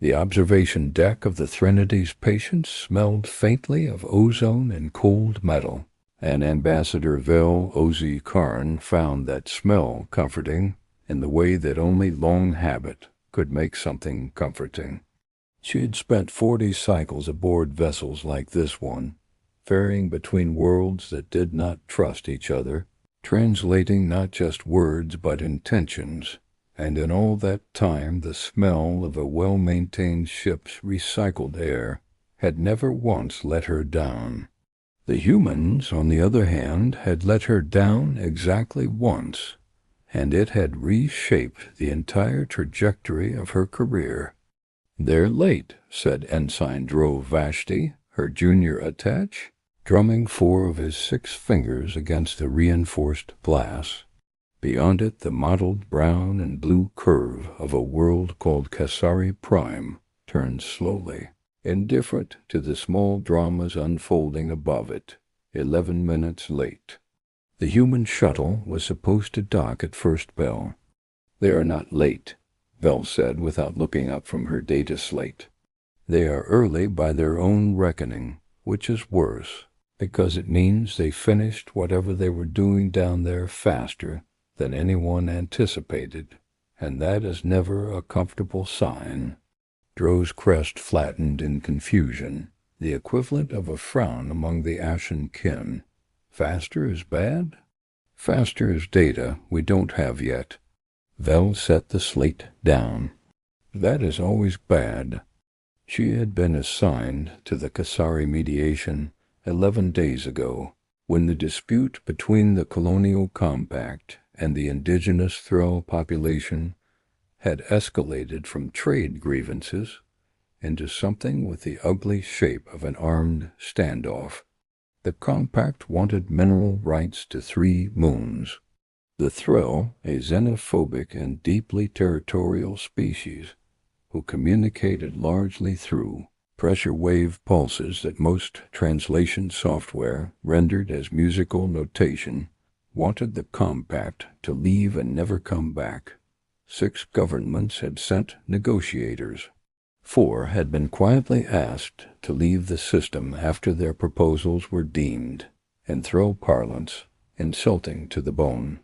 The observation deck of the Trinity's patients smelled faintly of ozone and cold metal, and Ambassador Vel Ozy Karn found that smell comforting in the way that only long habit could make something comforting. She had spent 40 cycles aboard vessels like this one, ferrying between worlds that did not trust each other, translating not just words but intentions, and in all that time the smell of a well-maintained ship's recycled air had never once let her down. The humans, on the other hand, had let her down exactly once, and it had reshaped the entire trajectory of her career. "They're late," said Ensign Drove Vashti, her junior attach, drumming 4 of his 6 fingers against the reinforced glass. Beyond it, the mottled brown and blue curve of a world called Kasari Prime turned slowly, indifferent to the small dramas unfolding above it. 11 minutes late. The human shuttle was supposed to dock at first bell. "They are not late," Vel said without looking up from her data slate. "They are early by their own reckoning, which is worse, because it means they finished whatever they were doing down there faster than anyone anticipated, and that is never a comfortable sign." Dro's crest flattened in confusion, the equivalent of a frown among the Ashen kin. "Faster is bad?" "Faster is data we don't have yet." Vel set the slate down. "That is always bad." She had been assigned to the Kasari mediation 11 days ago, when the dispute between the Colonial Compact and the indigenous Thrall population had escalated from trade grievances into something with the ugly shape of an armed standoff. The Compact wanted mineral rights to 3 moons. The Thrall, a xenophobic and deeply territorial species, who communicated largely through pressure wave pulses that most translation software rendered as musical notation, wanted the Compact to leave and never come back. 6 governments had sent negotiators. 4 had been quietly asked to leave the system after their proposals were deemed, in Thrall parlance, insulting to the bone.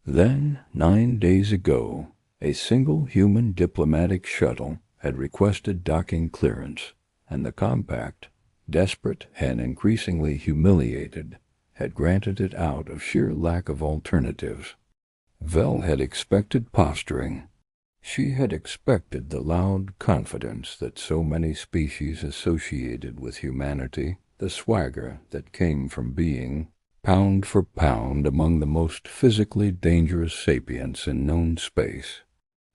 Then, 9 days ago, a single human diplomatic shuttle had requested docking clearance, and the Compact, desperate and increasingly humiliated, had granted it out of sheer lack of alternatives. Vel had expected posturing. She had expected the loud confidence that so many species associated with humanity, the swagger that came from being, pound for pound, among the most physically dangerous sapients in known space.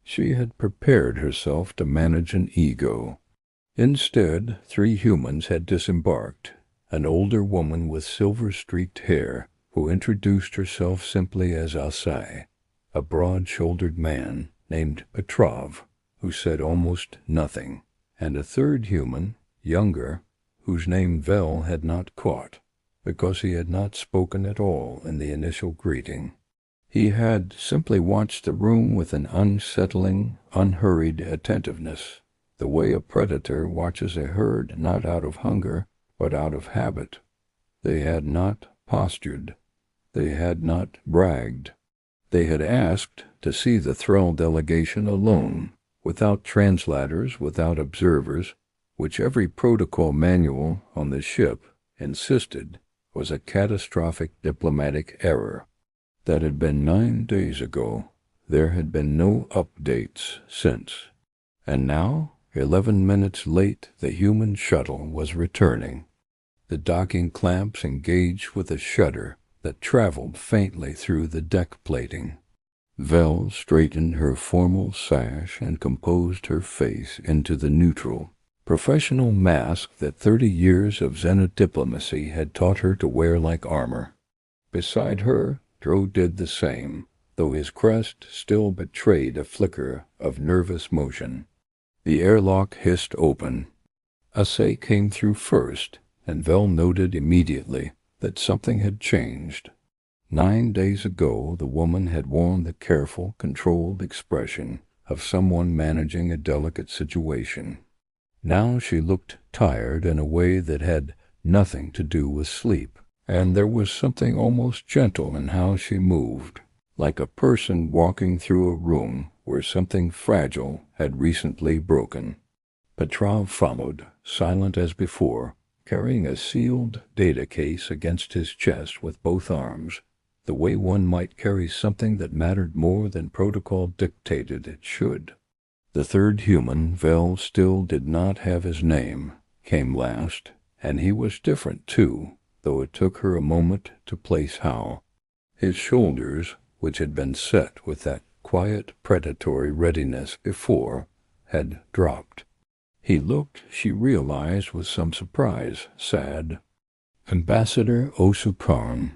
She had prepared herself to manage an ego. Instead, 3 humans had disembarked, an older woman with silver-streaked hair, who introduced herself simply as Asai, a broad-shouldered man named Petrov, who said almost nothing, and a 3rd human, younger, whose name Vel had not caught, because he had not spoken at all in the initial greeting. He had simply watched the room with an unsettling, unhurried attentiveness, the way a predator watches a herd not out of hunger, but out of habit. They had not postured. They had not bragged. They had asked to see the Thrall delegation alone, without translators, without observers, which every protocol manual on the ship insisted was a catastrophic diplomatic error. That had been 9 days ago. There had been no updates since. And now, 11 minutes late, the human shuttle was returning. The docking clamps engaged with a shudder that traveled faintly through the deck plating. Vel straightened her formal sash and composed her face into the neutral, professional mask that 30 years of xenodiplomacy had taught her to wear like armor. Beside her, Dro did the same, though his crest still betrayed a flicker of nervous motion. The airlock hissed open. Asai came through first, and Vel noted immediately that something had changed. 9 days ago the woman had worn the careful, controlled expression of someone managing a delicate situation. Now she looked tired in a way that had nothing to do with sleep, and there was something almost gentle in how she moved, like a person walking through a room where something fragile had recently broken. Petrov followed, silent as before, carrying a sealed data case against his chest with both arms, the way one might carry something that mattered more than protocol dictated it should. The third human, Vel still did not have his name, came last, and he was different too, though it took her a moment to place how. His shoulders, which had been set with that quiet predatory readiness before, had dropped. He looked, she realized with some surprise, sad. Ambassador Osukarn.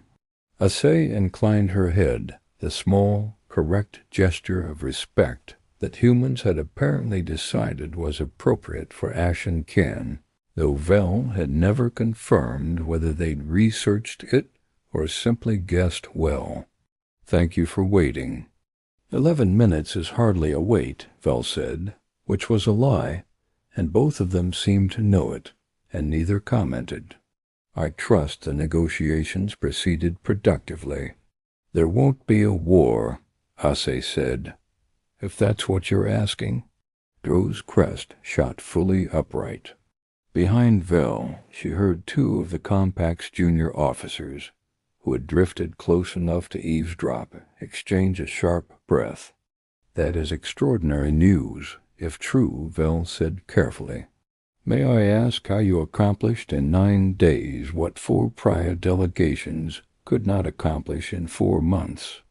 Asay inclined her head, the small, correct gesture of respect that humans had apparently decided was appropriate for Ashen Kin, though Vel had never confirmed whether they'd researched it or simply guessed well. "Thank you for waiting." 11 minutes is hardly a wait, Vel said, which was a lie, and both of them seemed to know it, and neither commented. "I trust the negotiations proceeded productively." "There won't be a war," Asay said. "If that's what you're asking." Dro's crest shot fully upright. Behind Vel, she heard two of the compact's junior officers, who had drifted close enough to eavesdrop, exchange a sharp breath. "That is extraordinary news, if true," Vel said carefully. "May I ask how you accomplished in 9 days what 4 prior delegations could not accomplish in 4 months?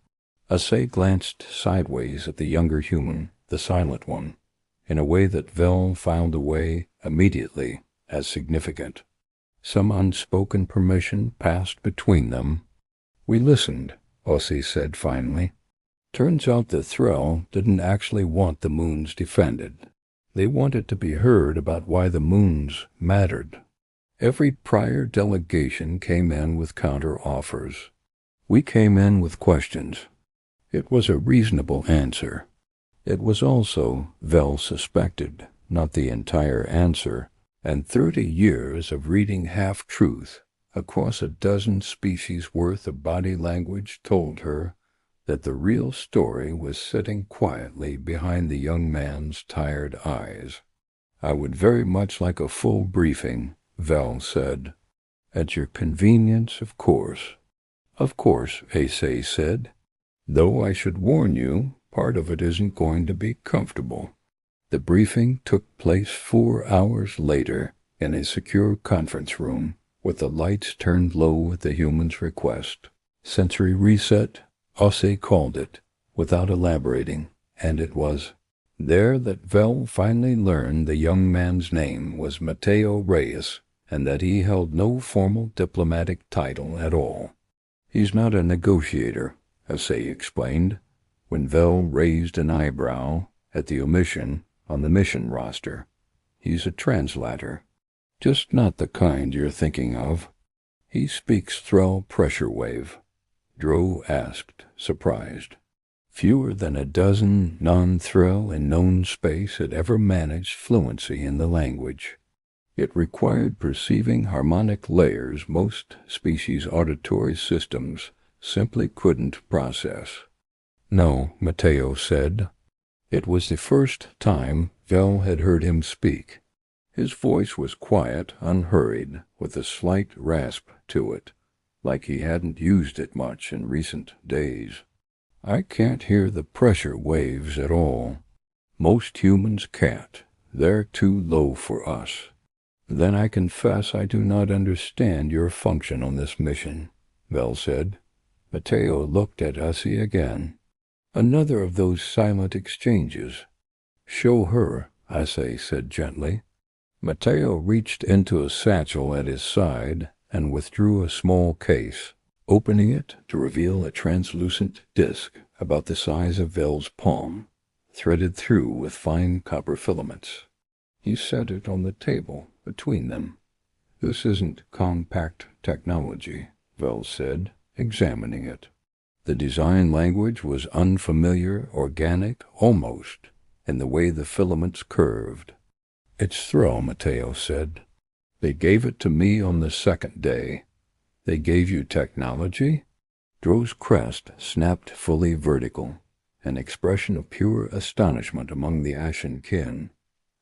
Asay glanced sideways at the younger human, the silent one, in a way that Vel found away immediately as significant. Some unspoken permission passed between them. "We listened," Ossie said finally. "Turns out the Threll didn't actually want the moons defended. They wanted to be heard about why the moons mattered. Every prior delegation came in with counter-offers. We came in with questions. It was a reasonable answer. It was also, Vel suspected, not the entire answer, and 30 years of reading half-truth across a dozen species worth of body language told her that the real story was sitting quietly behind the young man's tired eyes. "I would very much like a full briefing," Vel said. "At your convenience, of course." "Of course," Asay said. "Though I should warn you, part of it isn't going to be comfortable." The briefing took place 4 hours later in a secure conference room, with the lights turned low at the human's request. "Sensory reset," Ossie called it, without elaborating, and it was there that Vel finally learned the young man's name was Mateo Reyes, and that he held no formal diplomatic title at all. "He's not a negotiator," Asay explained, when Vel raised an eyebrow at the omission on the mission roster. "He's a translator. Just not the kind you're thinking of." "He speaks Threll pressure wave?" Dro asked, surprised. Fewer than a dozen non-Threll in known space had ever managed fluency in the language. It required perceiving harmonic layers most species' auditory systems simply couldn't process. "No," Mateo said. It was the first time Vel had heard him speak. His voice was quiet, unhurried, with a slight rasp to it, like he hadn't used it much in recent days. "I can't hear the pressure waves at all. Most humans can't. They're too low for us." "Then I confess I do not understand your function on this mission," Vel said. Mateo looked at Ossie again. "Another of those silent exchanges." "Show her," Asay said gently. Mateo reached into a satchel at his side and withdrew a small case, opening it to reveal a translucent disc about the size of Vel's palm, threaded through with fine copper filaments. He set it on the table between them. "This isn't compact technology," Vel said, examining it. The design language was unfamiliar, organic, almost, and the way the filaments curved. "It's thrill," Matteo said. "They gave it to me on the second day." "They gave you technology?" Dro's crest snapped fully vertical, an expression of pure astonishment among the ashen kin.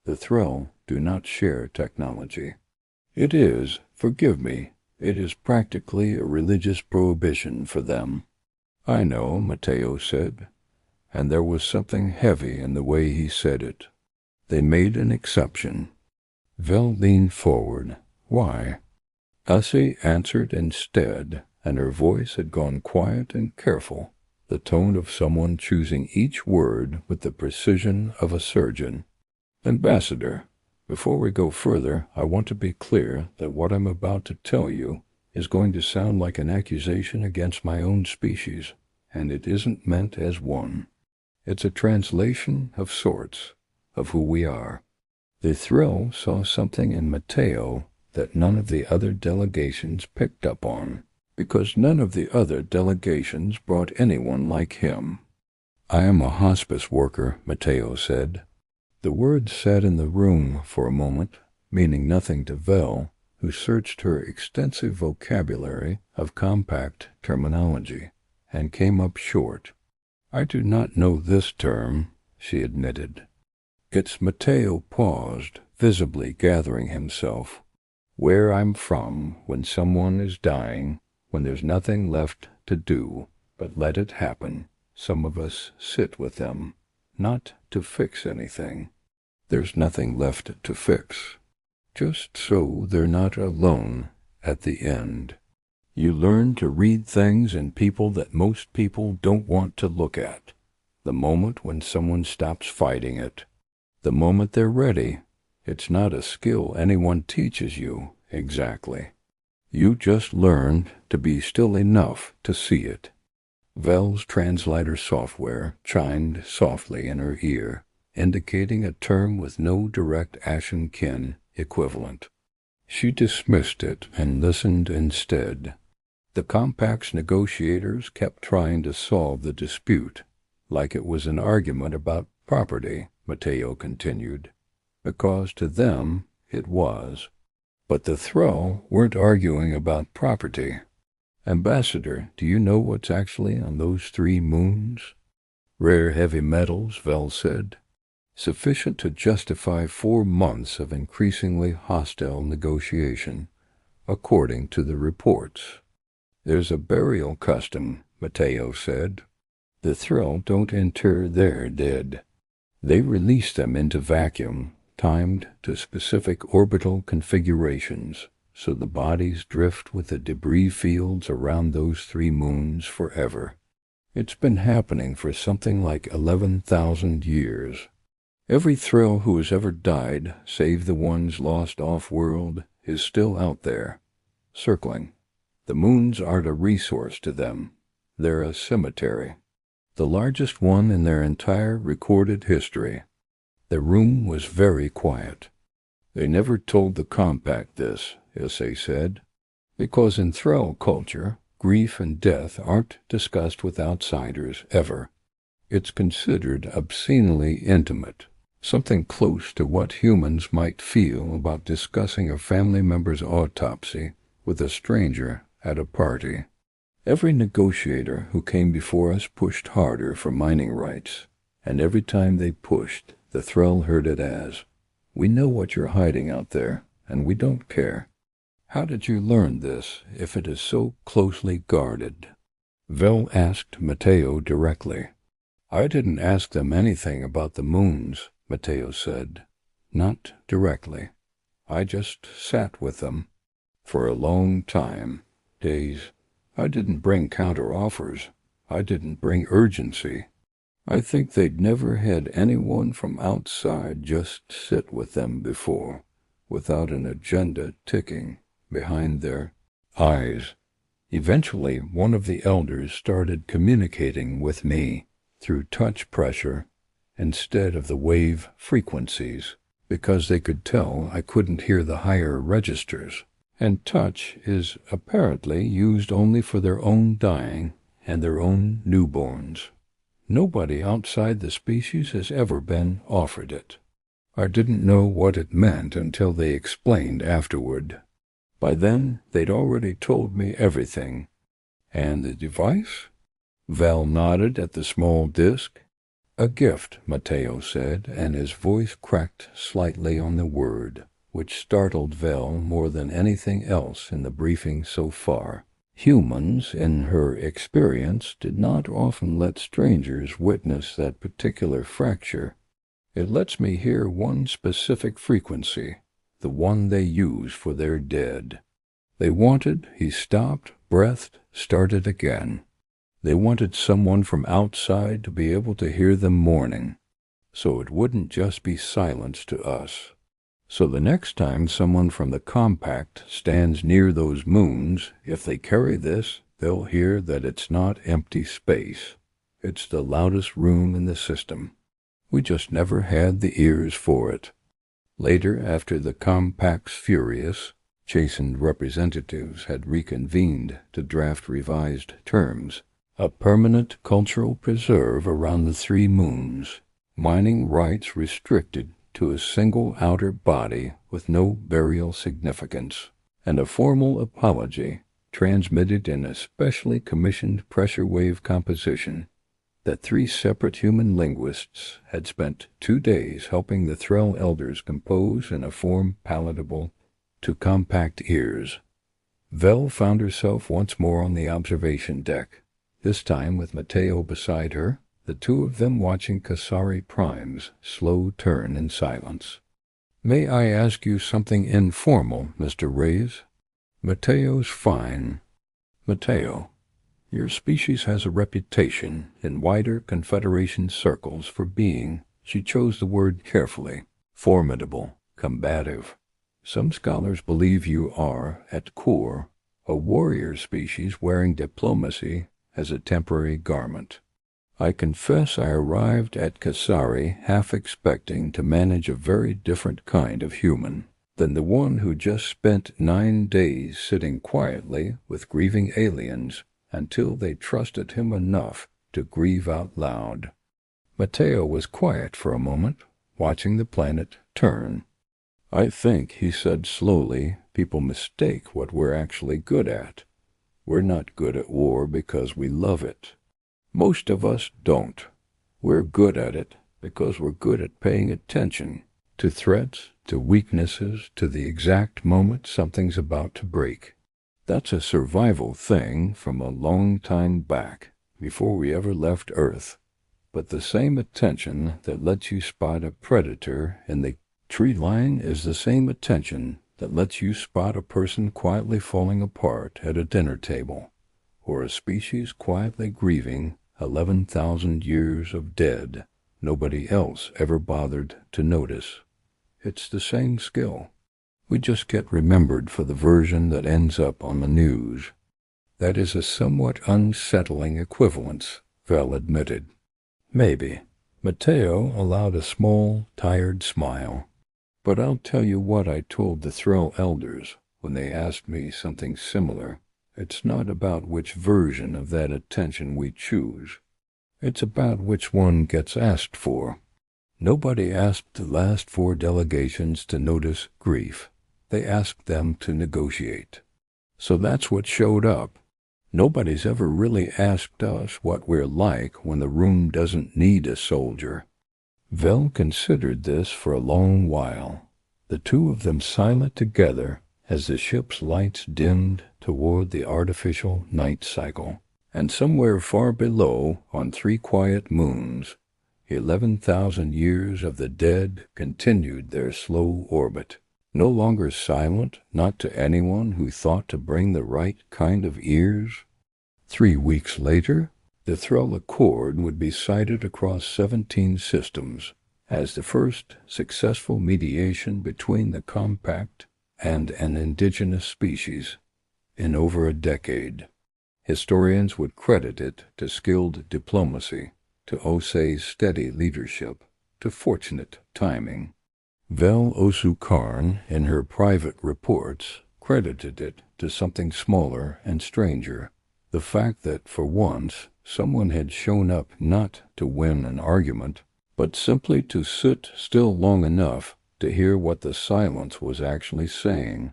"The Thrill do not share technology. It is, forgive me, it is practically a religious prohibition for them." "I know," Matteo said, and there was something heavy in the way he said it. "They made an exception." Vel leaned forward. "Why?" Ussie answered instead, and her voice had gone quiet and careful, the tone of someone choosing each word with the precision of a surgeon. "Ambassador, before we go further, I want to be clear that what I'm about to tell you is going to sound like an accusation against my own species, and it isn't meant as one. It's a translation of sorts, of who we are." The Thrill saw something in Matteo that none of the other delegations picked up on, because none of the other delegations brought anyone like him. "I am a hospice worker," Matteo said. The words sat in the room for a moment, meaning nothing to Vel, who searched her extensive vocabulary of compact terminology, and came up short. "I do not know this term," she admitted. Matteo paused, visibly gathering himself. "Where I'm from, when someone is dying, when there's nothing left to do but let it happen, some of us sit with them, not to fix anything. There's nothing left to fix. Just so they're not alone at the end. You learn to read things in people that most people don't want to look at. The moment when someone stops fighting it. The moment they're ready. It's not a skill anyone teaches you, exactly. You just learn to be still enough to see it." Vel's translator software chimed softly in her ear, indicating a term with no direct ashen kin equivalent. She dismissed it and listened instead. The Compact's negotiators kept trying to solve the dispute, like it was an argument about property, Matteo continued, because to them it was. But the Thrill weren't arguing about property. "Ambassador, do you know what's actually on those 3 moons?" "Rare heavy metals," Vel said. "Sufficient to justify 4 months of increasingly hostile negotiation, according to the reports." "There's a burial custom," Matteo said. "The Thrill don't inter their dead. They release them into vacuum, timed to specific orbital configurations, so the bodies drift with the debris fields around those 3 moons forever. It's been happening for something like 11,000 years. Every Thrill who has ever died, save the ones lost off-world, is still out there, circling. The moons aren't a resource to them. They're a cemetery. The largest one in their entire recorded history." The room was very quiet. "They never told the Compact this," Issei said, "because in Thrill culture, grief and death aren't discussed with outsiders, ever. It's considered obscenely intimate, something close to what humans might feel about discussing a family member's autopsy with a stranger at a party. Every negotiator who came before us pushed harder for mining rights, and every time they pushed, the Thrill heard it as, 'We know what you're hiding out there, and we don't care.' How did you learn this, if it is so closely guarded?" Vel asked Matteo directly. "I didn't ask them anything about the moons," Matteo said. "Not directly. I just sat with them. For a long time. Days. I didn't bring counter-offers. I didn't bring urgency. I think they'd never had anyone from outside just sit with them before, without an agenda ticking behind their eyes. Eventually, one of the elders started communicating with me through touch pressure instead of the wave frequencies, because they could tell I couldn't hear the higher registers. And touch is apparently used only for their own dying and their own newborns. Nobody outside the species has ever been offered it. I didn't know what it meant until they explained afterward. By then, they'd already told me everything. And the device? Val nodded at the small disc. A gift, Mateo said, and his voice cracked slightly on the word, which startled Val more than anything else in the briefing so far. Humans, in her experience, did not often let strangers witness that particular fracture. It lets me hear one specific frequency, the one they use for their dead. They wanted, he stopped, breathed, started again. They wanted someone from outside to be able to hear them mourning, so it wouldn't just be silence to us. So the next time someone from the compact stands near those moons, if they carry this, they'll hear that it's not empty space. It's the loudest room in the system. We just never had the ears for it. Later, after the compact's furious, chastened representatives had reconvened to draft revised terms, a permanent cultural preserve around the 3 moons, mining rights restricted to a single outer body with no burial significance, and a formal apology transmitted in a specially commissioned pressure wave composition that 3 separate human linguists had spent 2 days helping the Threll elders compose in a form palatable to compact ears. Vel found herself once more on the observation deck, this time with Mateo beside her, the 2 of them watching Kasari Prime's slow turn in silence. "May I ask you something informal, Mr. Reyes?" "Mateo's fine. Mateo, your species has a reputation in wider Confederation circles for being," she chose the word carefully, "formidable, combative. Some scholars believe you are, at core, a warrior species wearing diplomacy as a temporary garment. I confess I arrived at Kasari half expecting to manage a very different kind of human than the one who just spent 9 days sitting quietly with grieving aliens until they trusted him enough to grieve out loud." Mateo was quiet for a moment, watching the planet turn. "I think," he said slowly, "people mistake what we're actually good at. We're not good at war because we love it. Most of us don't. We're good at it because we're good at paying attention to threats, to weaknesses, to the exact moment something's about to break. That's a survival thing from a long time back, before we ever left Earth. But the same attention that lets you spot a predator in the tree line is the same attention that lets you spot a person quietly falling apart at a dinner table, or a species quietly grieving 11,000 years of dead nobody else ever bothered to notice. It's the same skill. We just get remembered for the version that ends up on the news." "That is a somewhat unsettling equivalence," Vel admitted. "Maybe." Mateo allowed a small, tired smile. "But I'll tell you what I told the Threll elders when they asked me something similar. It's not about which version of that attention we choose. It's about which one gets asked for. Nobody asked the last 4 delegations to notice grief. They asked them to negotiate. So that's what showed up. Nobody's ever really asked us what we're like when the room doesn't need a soldier." Vel considered this for a long while, the 2 of them silent together as the ship's lights dimmed toward the artificial night cycle. And somewhere far below, on 3 quiet moons, 11,000 years of the dead continued their slow orbit, no longer silent, not to anyone who thought to bring the right kind of ears. 3 weeks later, the Threll Accord would be sighted across 17 systems as the first successful mediation between the compact and an indigenous species in over a decade. Historians would credit it to skilled diplomacy, to Osei's steady leadership, to fortunate timing. Vel Osu Karn, in her private reports, credited it to something smaller and stranger, the fact that, for once, Someone had shown up not to win an argument, but simply to sit still long enough to hear what the silence was actually saying.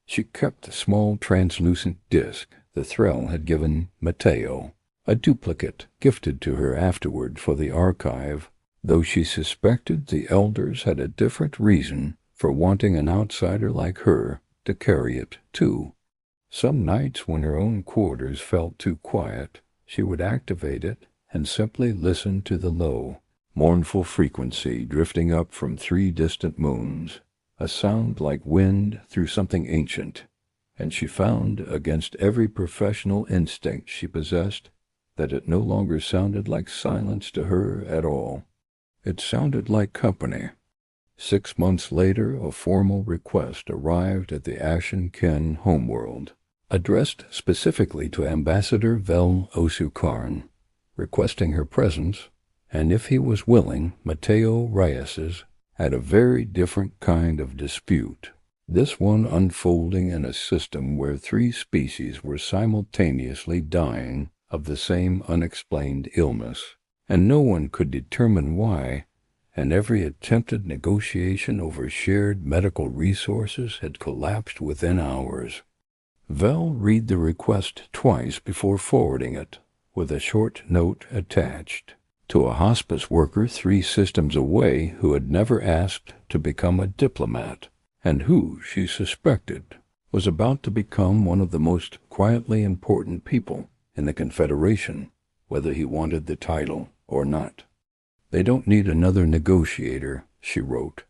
She kept the small translucent disc the Thrall had given Matteo, a duplicate gifted to her afterward for the archive, though she suspected the elders had a different reason for wanting an outsider like her to carry it too. Some nights when her own quarters felt too quiet, she would activate it and simply listen to the low, mournful frequency drifting up from 3 distant moons, a sound like wind through something ancient, and she found, against every professional instinct she possessed, that it no longer sounded like silence to her at all. It sounded like company. 6 months later, a formal request arrived at the Ashen Ken homeworld, addressed specifically to Ambassador Vel Osukarn, requesting her presence, and if he was willing, Matteo Reyes's had a very different kind of dispute, this one unfolding in a system where 3 species were simultaneously dying of the same unexplained illness, and no one could determine why, and every attempted negotiation over shared medical resources had collapsed within hours. Vel read the request twice before forwarding it, with a short note attached, to a hospice worker 3 systems away who had never asked to become a diplomat, and who, she suspected, was about to become one of the most quietly important people in the Confederation, whether he wanted the title or not. They don't need another negotiator, she wrote.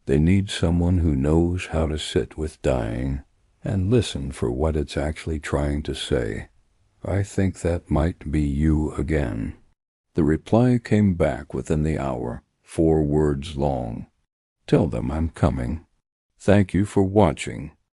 They need someone who knows how to sit with dying and listen for what it's actually trying to say. I think that might be you again. The reply came back within the hour, 4 words long. Tell them I'm coming. Thank you for watching.